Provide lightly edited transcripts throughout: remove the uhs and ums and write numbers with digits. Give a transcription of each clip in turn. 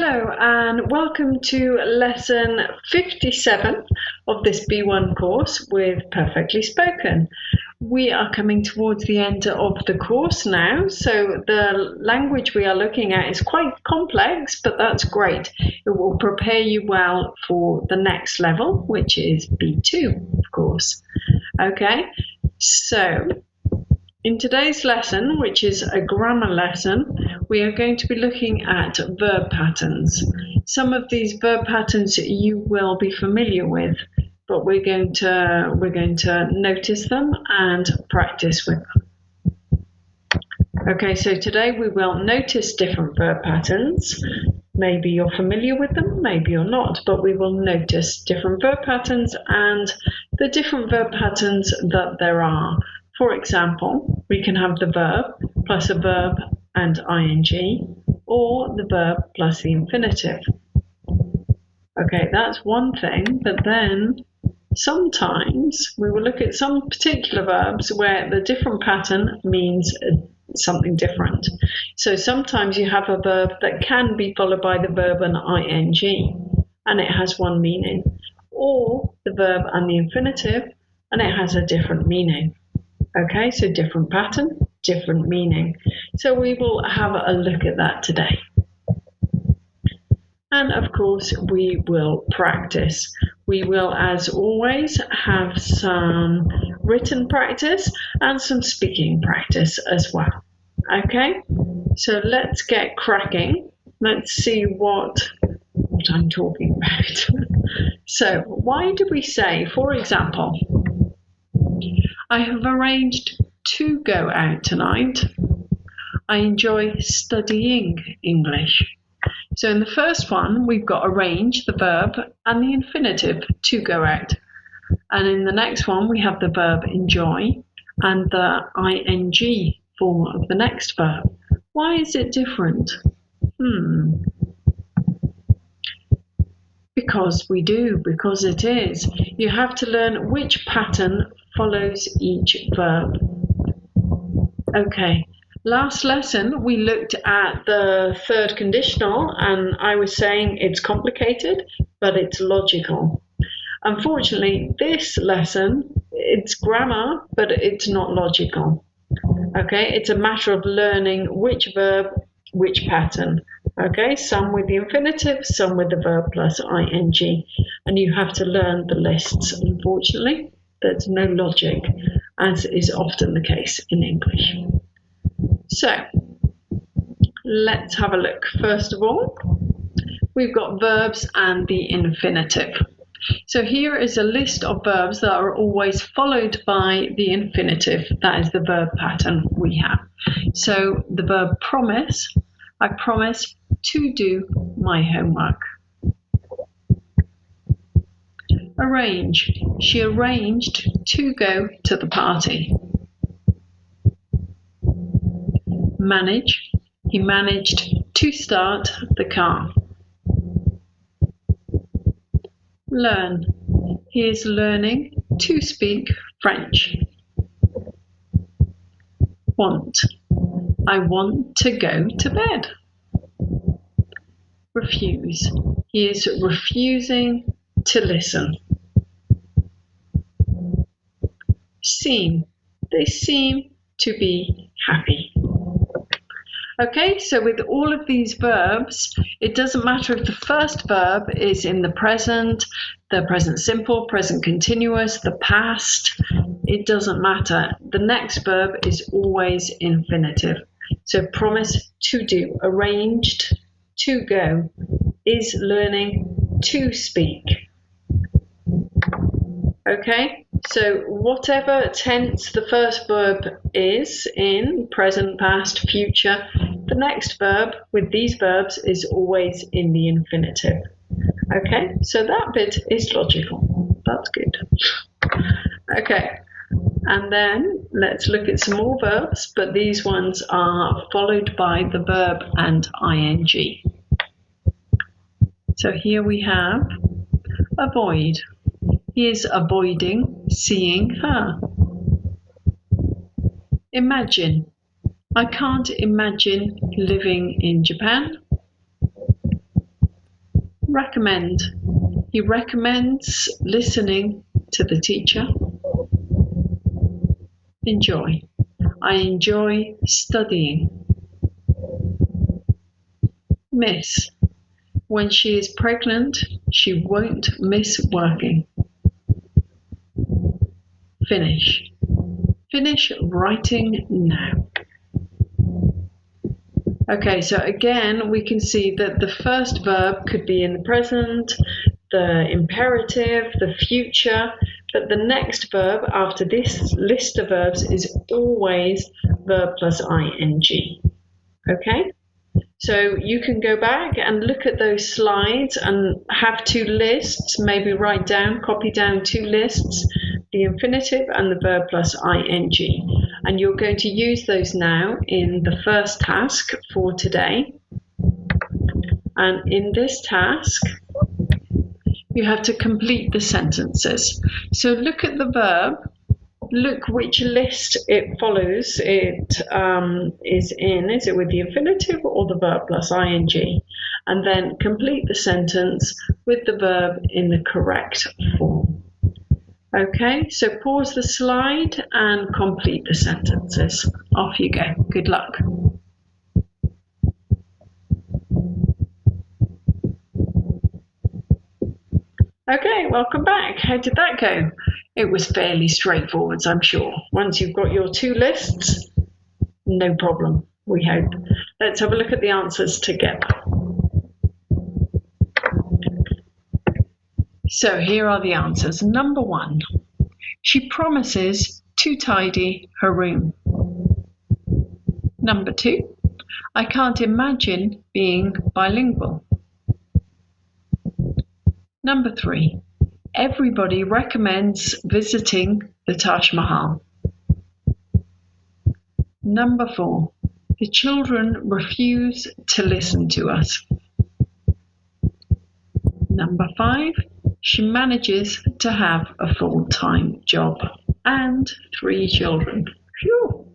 Hello and welcome to lesson 57 of this B1 course with Perfectly Spoken. We are coming towards the end of the course now, so the language we are looking at is quite complex, but that's great. It will prepare you well for the next level, which is B2, of course. Okay, so in today's lesson, which is a grammar lesson, we are going to be looking at verb patterns. Some of these verb patterns you will be familiar with, but we're going to notice them and practice with them. Okay, so today we will notice different verb patterns. Maybe you're familiar with them, maybe you're not, but we will notice different verb patterns and the different verb patterns that there are. For example, we can have the verb plus a verb and ing, or the verb plus the infinitive. Okay, that's one thing, but then sometimes we will look at some particular verbs where the different pattern means something different. So sometimes you have a verb that can be followed by the verb and ing, and it has one meaning, or the verb and the infinitive, and it has a different meaning. Okay, so different pattern, different meaning. So we will have a look at that today. And of course, we will practice. We will, as always, have some written practice and some speaking practice as well. Okay, so let's get cracking. Let's see what I'm talking about. So why do we say, for example, I have arranged to go out tonight. I enjoy studying English. So in the first one, we've got arrange, the verb, and the infinitive, to go out. And in the next one, we have the verb enjoy and the ing form of the next verb. Why is it different? Because it is. You have to learn which pattern follows each verb. Okay, last lesson we looked at the third conditional and I was saying it's complicated, but it's logical. Unfortunately, this lesson, it's grammar, but it's not logical. Okay, it's a matter of learning which verb, which pattern. Okay, some with the infinitive, some with the verb plus ing, and you have to learn the lists. Unfortunately, there's no logic, as is often the case in English. So, let's have a look. First of all, we've got verbs and the infinitive. So here is a list of verbs that are always followed by the infinitive. That is the verb pattern we have. So the verb promise, I promise to do my homework. Arrange, she arranged to go to the party. Manage, he managed to start the car. Learn, he is learning to speak French. Want, I want to go to bed. Refuse, he is refusing to listen. Seem, they seem to be happy. Okay, so with all of these verbs, it doesn't matter if the first verb is in the present simple, present continuous, the past, it doesn't matter. The next verb is always infinitive. So promise to do, arranged to go, is learning to speak. Okay, so whatever tense the first verb is in, present, past, future, the next verb with these verbs is always in the infinitive. Okay, so that bit is logical. That's good. Okay, and then let's look at some more verbs, but these ones are followed by the verb and ing. So here we have avoid. He is avoiding seeing her. Imagine. I can't imagine living in Japan. Recommend. He recommends listening to the teacher. Enjoy. I enjoy studying. Miss. When she is pregnant, she won't miss working. Finish. Finish writing now. Okay, so again, we can see that the first verb could be in the present, the imperative, the future, but the next verb after this list of verbs is always verb plus ing. Okay? So you can go back and look at those slides and have two lists, maybe write down, copy down two lists, the infinitive and the verb plus ing. And you're going to use those now in the first task for today. And in this task, you have to complete the sentences. So look at the verb. Look which list it follows. It is in. Is it with the infinitive or the verb plus ing? And then complete the sentence with the verb in the correct form. Okay, so pause the slide and complete the sentences. Off you go. Good luck. Okay, welcome back. How did that go? It was fairly straightforward, I'm sure. Once you've got your two lists, no problem, we hope. Let's have a look at the answers together. So here are the answers. Number 1, she promises to tidy her room. Number 2, I can't imagine being bilingual. Number 3, everybody recommends visiting the Taj Mahal. Number 4, the children refuse to listen to us. Number 5, she manages to have a full-time job and 3 children. Phew.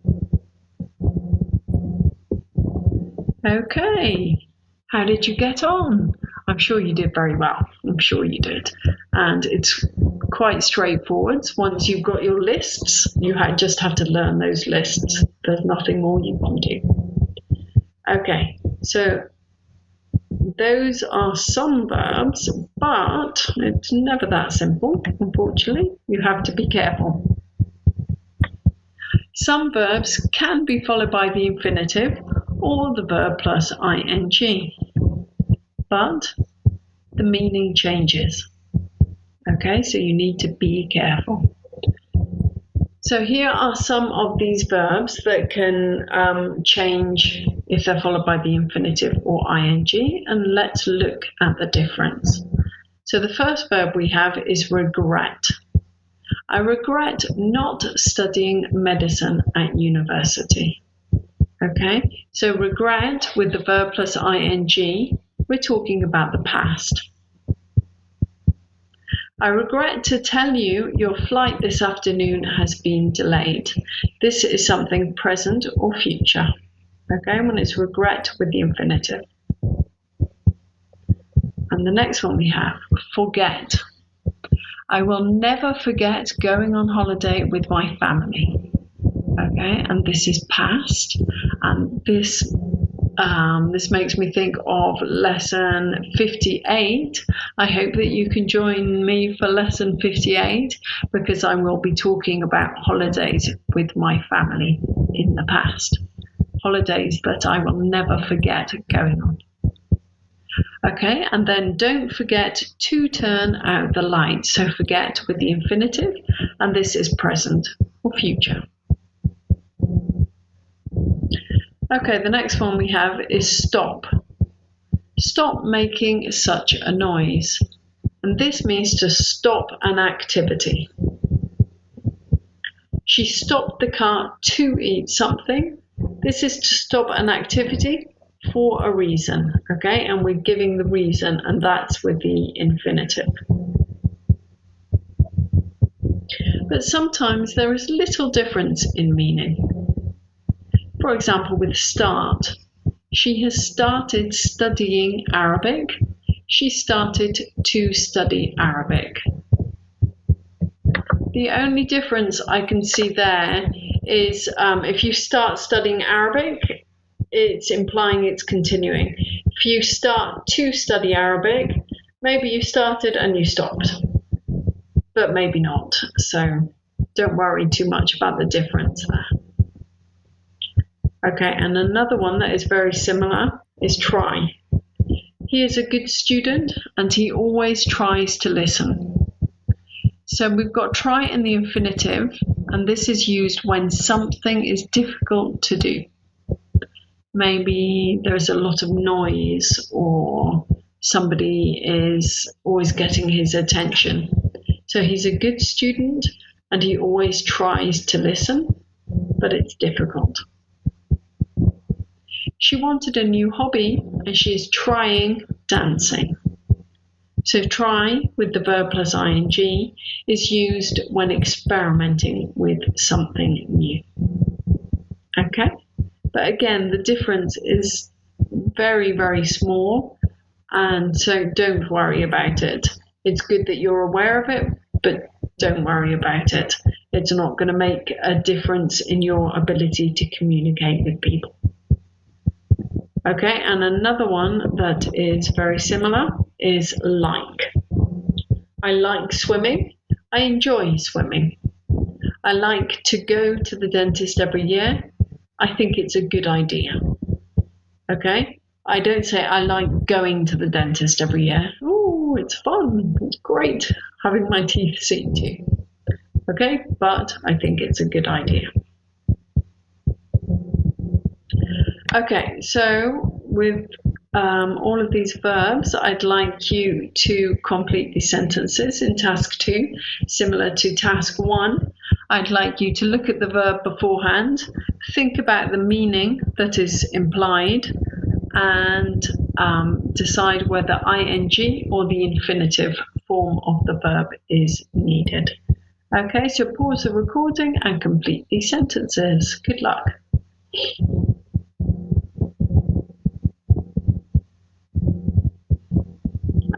Okay, how did you get on? I'm sure you did very well. I'm sure you did. And it's quite straightforward. Once you've got your lists, you just have to learn those lists. There's nothing more you can do. Okay, so those are some verbs, but it's never that simple, unfortunately. You have to be careful. Some verbs can be followed by the infinitive or the verb plus ing, but the meaning changes. Okay, so you need to be careful. So here are some of these verbs that can change if they're followed by the infinitive or ing, and let's look at the difference. So the first verb we have is regret. I regret not studying medicine at university. Okay, so regret with the verb plus ing, we're talking about the past. I regret to tell you your flight this afternoon has been delayed. This is something present or future. Okay, when it's regret with the infinitive. And the next one we have, forget. I will never forget going on holiday with my family. Okay, and this is past, and this makes me think of lesson 58. I hope that you can join me for lesson 58 because I will be talking about holidays with my family in the past. Holidays that I will never forget going on. Okay, and then don't forget to turn out the light. So forget with the infinitive, and this is present or future. Okay, the next one we have is stop. Stop making such a noise. And this means to stop an activity. She stopped the car to eat something. This is to stop an activity for a reason, okay? And we're giving the reason, and that's with the infinitive. But sometimes there is little difference in meaning. For example, with start, she has started studying Arabic. she started to study Arabic. The only difference I can see there is if you start studying Arabic, it's implying it's continuing. If you start to study Arabic, maybe you started and you stopped, but maybe not. So don't worry too much about the difference there. Okay, and another one that is very similar is try. He is a good student and he always tries to listen. So we've got try in the infinitive, and this is used when something is difficult to do. Maybe there's a lot of noise or somebody is always getting his attention. So he's a good student and he always tries to listen, but it's difficult. She wanted a new hobby and she is trying dancing. So try with the verb plus ing is used when experimenting with something new. Okay? But again, the difference is very, very small, and so don't worry about it. It's good that you're aware of it, but don't worry about it. It's not going to make a difference in your ability to communicate with people. Okay, and another one that is very similar is like. I like swimming. I enjoy swimming. I like to go to the dentist every year. I think it's a good idea. Okay, I don't say I like going to the dentist every year. Oh, it's fun. It's great having my teeth seen to. Okay, but I think it's a good idea. Okay, so with all of these verbs, I'd like you to complete these sentences in task 2, similar to task 1. I'd like you to look at the verb beforehand, think about the meaning that is implied, and decide whether ing or the infinitive form of the verb is needed. Okay, so pause the recording and complete these sentences. Good luck.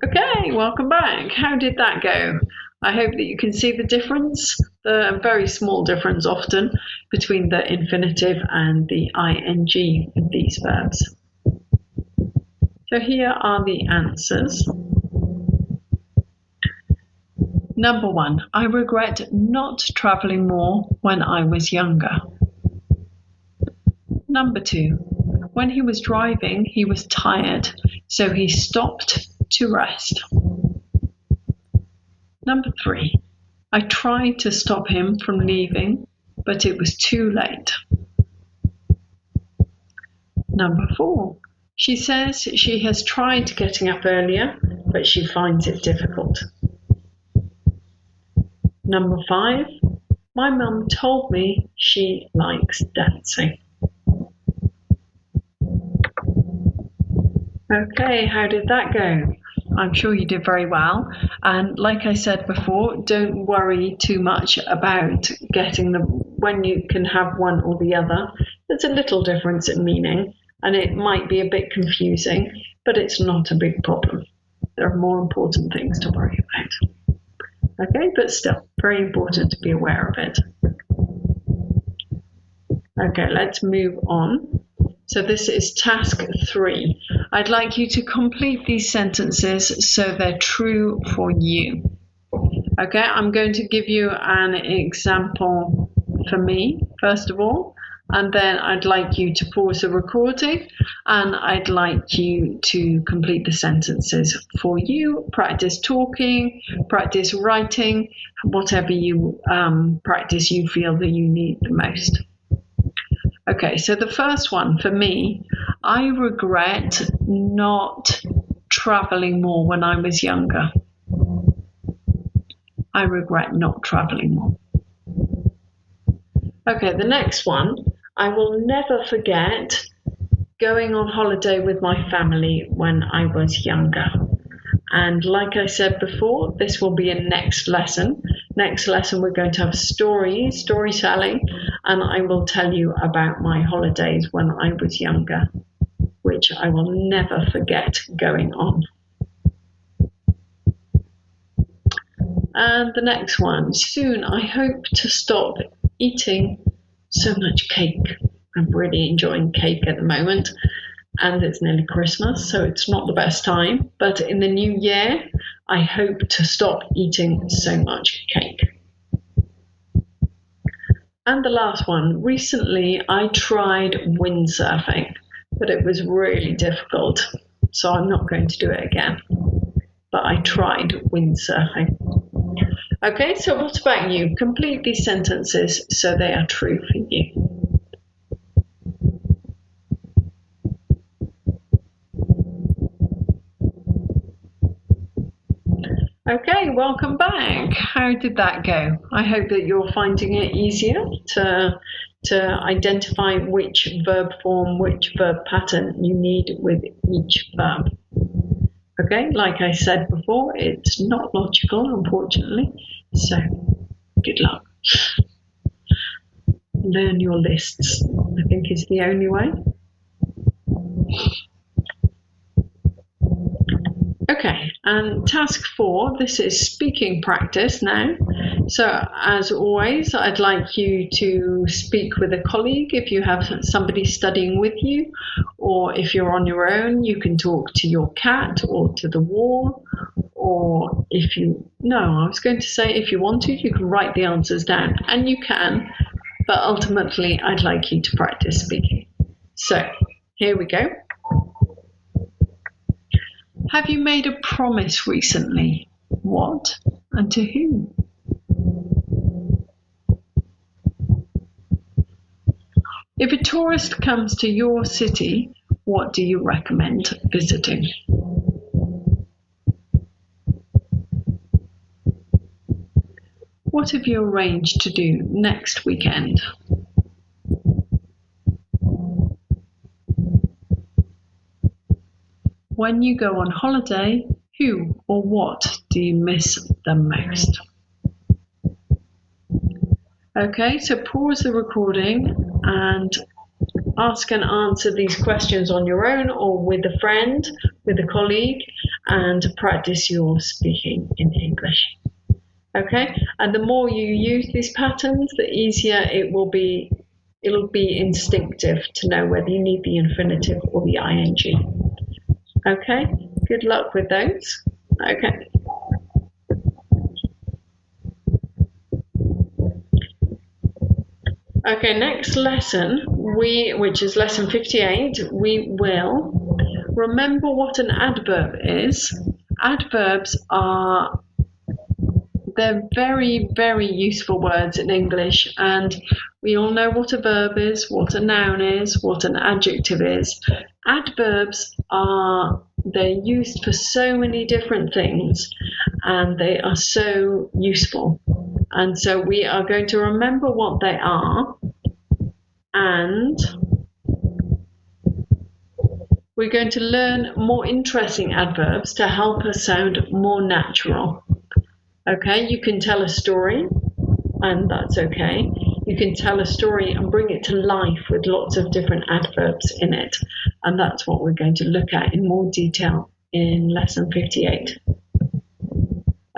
Okay, welcome back. How did that go? I hope that you can see the difference, the very small difference often between the infinitive and the ing in these verbs. So here are the answers. Number 1, I regret not travelling more when I was younger. Number 2, when he was driving, he was tired, so he stopped to rest. Number 3, I tried to stop him from leaving, but it was too late. Number 4, she says she has tried getting up earlier, but she finds it difficult. Number 5, my mum told me she likes dancing. Okay, how did that go? I'm sure you did very well. And like I said before, don't worry too much about getting when you can have one or the other. There's a little difference in meaning and it might be a bit confusing, but it's not a big problem. There are more important things to worry about. Okay, but still, very important to be aware of it. Okay, let's move on. So this is task 3. I'd like you to complete these sentences so they're true for you. Okay, I'm going to give you an example for me, first of all, and then I'd like you to pause the recording and I'd like you to complete the sentences for you. Practice talking, practice writing, whatever you practice you feel that you need the most. Okay, so the first one for me, I regret not traveling more when I was younger. I regret not traveling more. Okay, the next one, I will never forget going on holiday with my family when I was younger. And like I said before, this will be a next lesson. Next lesson, we're going to have storytelling, and I will tell you about my holidays when I was younger, which I will never forget going on. And the next one, soon I hope to stop eating so much cake. I'm really enjoying cake at the moment, and it's nearly Christmas, so it's not the best time. But in the new year, I hope to stop eating so much cake. And the last one, recently I tried windsurfing, but it was really difficult, so I'm not going to do it again. But I tried windsurfing. Okay, so what about you? Complete these sentences so they are true for you. Okay, welcome back. How did that go? I hope that you're finding it easier to identify which verb form, which verb pattern you need with each verb. Okay, like I said before, it's not logical, unfortunately, so good luck. Learn your lists, I think is the only way. Okay, and task 4, this is speaking practice now. So as always, I'd like you to speak with a colleague if you have somebody studying with you, or if you're on your own, you can talk to your cat or to the wall, or if you want to, you can write the answers down, and you can, but ultimately I'd like you to practice speaking. So here we go. Have you made a promise recently? What and to whom? If a tourist comes to your city, what do you recommend visiting? What have you arranged to do next weekend? When you go on holiday, who or what do you miss the most? Okay, so pause the recording and ask and answer these questions on your own or with a friend, with a colleague, and practice your speaking in English. Okay, and the more you use these patterns, the easier it will be. It'll be instinctive to know whether you need the infinitive or the ing. Okay, good luck with those. Okay. Okay, next lesson, which is lesson 58, we will remember what an adverb is. Adverbs they're very, very useful words in English, and we all know what a verb is, what a noun is, what an adjective is. Adverbs they're used for so many different things, and they are so useful. And so we are going to remember what they are, and we're going to learn more interesting adverbs to help us sound more natural. Okay, you can tell a story, and that's okay. You can tell a story and bring it to life with lots of different adverbs in it. And that's what we're going to look at in more detail in lesson 58.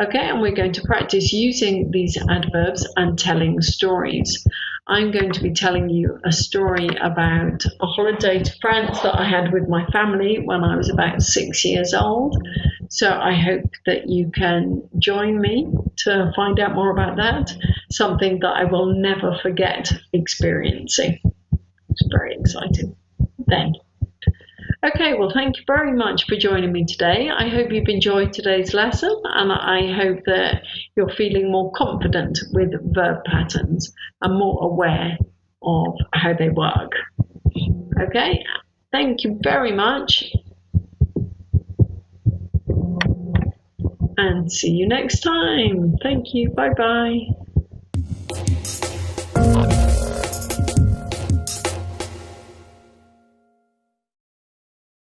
Okay, and we're going to practice using these adverbs and telling stories. I'm going to be telling you a story about a holiday to France that I had with my family when I was about 6 years old. So I hope that you can join me to find out more about that, something that I will never forget experiencing. It's very exciting then. Okay, well, thank you very much for joining me today. I hope you've enjoyed today's lesson, and I hope that you're feeling more confident with verb patterns and more aware of how they work. Okay, thank you very much, and see you next time. Thank you. Bye-bye.